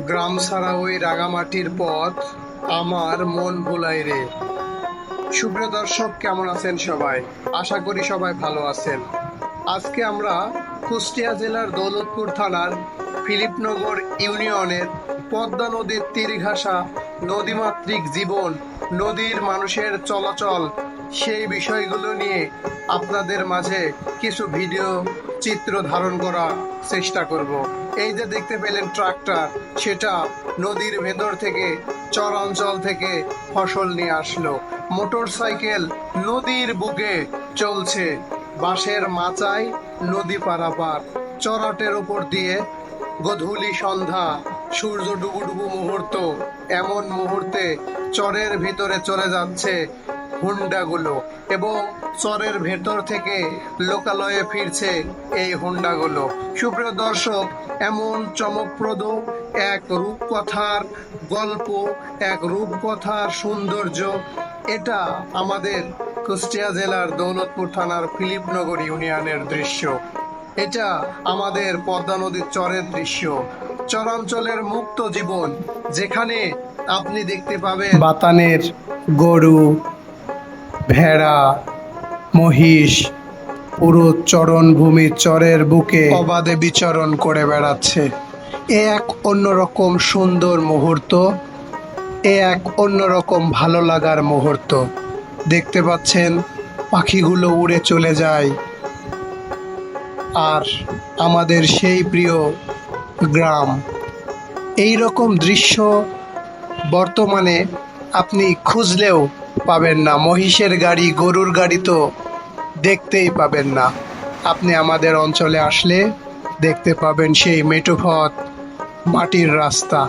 গ্রাম ছাড়া ওই রাঙামাটির পথ আমার মন ভুলাই রে। সুপ্রিয় দর্শক, কেমন আছেন সবাই? আশা করি সবাই ভালো আছেন। আজকে আমরা কুষ্টিয়া জেলার দৌলতপুর থানার ফিলিপনগর ইউনিয়নের পদ্মা নদীর তীর ঘাসা নদীমাতৃক জীবন, নদীর মানুষের চলাচল, সেই বিষয়গুলো নিয়ে আপনাদের মাঝে কিছু ভিডিও চিত্র ধারণ করার চেষ্টা করব। এই যে দেখতে পেলেন ট্রাক্টর, সেটা নদীর ভেতর থেকে, চরাঞ্চল থেকে ফসল নিয়ে আসলো। মোটর সাইকেল নদীর বুকে চলছে, বাঁশের মাচায় নদী পারাপার, চরাটের উপর দিয়ে গধূলি সন্ধ্যা, সূর্য ডুবুডুবু মুহূর্ত, এমন মুহূর্তে চরের ভিতরে চলে যাচ্ছে হুন্ডাগুলো, এবং চরের ভেতর থেকে লোকালয়ে ফিরছে এই হুন্ডাগুলো। সুপ্রিয় দর্শক, এমন চমকপ্রদ এক রূপকথার গল্প, এক রূপকথার সৌন্দর্য, এটা আমাদের কুষ্টিয়া জেলার দৌলতপুর থানার ফিলিপনগর ইউনিয়নের দৃশ্য। এটা আমাদের পদ্মা নদীর চরের দৃশ্য, চরাঞ্চলের মুক্ত জীবন, যেখানে আপনি দেখতে পাবেন বাতানের গরু, ভেড়া, মহিষ পুরো চরণভূমি চরের বুকে অবাধে বিচরণ করে বেড়াচ্ছে। এ এক অন্যরকম সুন্দর মুহূর্ত, এ এক অন্যরকম ভালো লাগার মুহূর্ত। দেখতে পাচ্ছেন পাখিগুলো উড়ে চলে যায়, আর আমাদের সেই প্রিয় গ্রাম। এই রকম দৃশ্য বর্তমানে আপনি খুঁজলেও পাবেন না। মহিষের গাড়ি, গরুর গাড়ি তো দেখতেই পাবেন না। আপনি আমাদের অঞ্চলে আসলে দেখতে পাবেন সেই মেঠোপথ, মাটির রাস্তা।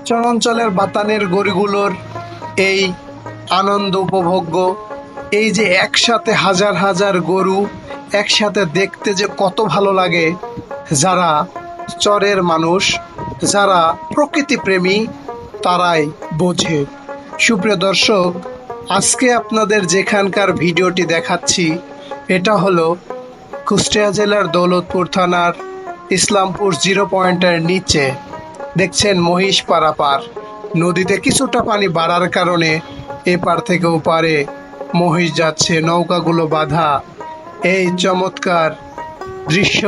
চরাঞ্চলের বাতানের গরুগুলোর এই আনন্দ উপভোগ্য, এই যে একসাথে হাজার হাজার গরু একসাথে দেখতে যে কত ভালো লাগে। যারা চরের মানুষ, যারা প্রকৃতিপ্রেমী, তারাই বোঝে। সুপ্রিয় দর্শক, আজকে আপনাদের যেখানকার ভিডিওটি দেখাচ্ছি, এটা হলো কুষ্টিয়া জেলার দৌলতপুর থানার ইসলামপুর জিরো পয়েন্টের নিচে। দেখছেন মহিষ পারাপার, নদীতে কিছুটা পানি বাড়ার কারণে এপার থেকে ওপারে মহিষ যাচ্ছে, নৌকাগুলো বাঁধা। এই চমৎকার দৃশ্য,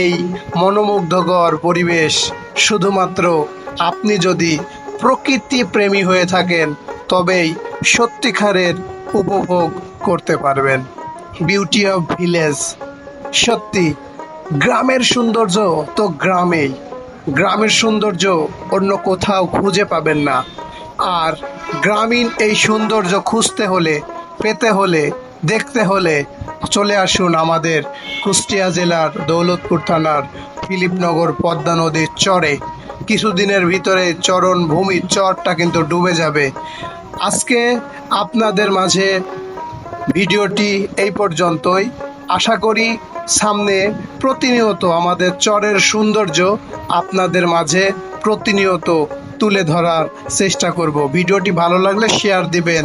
এই মনোমুগ্ধকর পরিবেশ শুধুমাত্র আপনি যদি প্রকৃতি প্রেমী হয়ে থাকেন তবেই সত্যিকারের উপভোগ করতে পারবেন। Beauty of village. সত্যি গ্রামের সৌন্দর্য তো গ্রামেই, গ্রামের সৌন্দর্য অন্য কোথাও খুঁজে পাবেন না। আর গ্রামীণ এই সৌন্দর্য খুঁজতে হলে, পেতে হলে, দেখতে হলে চলে আসুন আমাদের কুষ্টিয়া জেলার দৌলতপুর থানার ফিলিপনগর পদ্মা নদীর চরে। কিছুদিনের ভিতরে চরণভূমির চরটা কিন্তু ডুবে যাবে। আজকে আপনাদের মাঝে ভিডিওটি এই পর্যন্তই। আশা করি সামনে প্রতিনিয়ত আমাদের চরের সৌন্দর্য আপনাদের মাঝে প্রতিনিয়ত তুলে ধরার চেষ্টা করব। ভিডিওটি ভালো লাগলে শেয়ার দিবেন।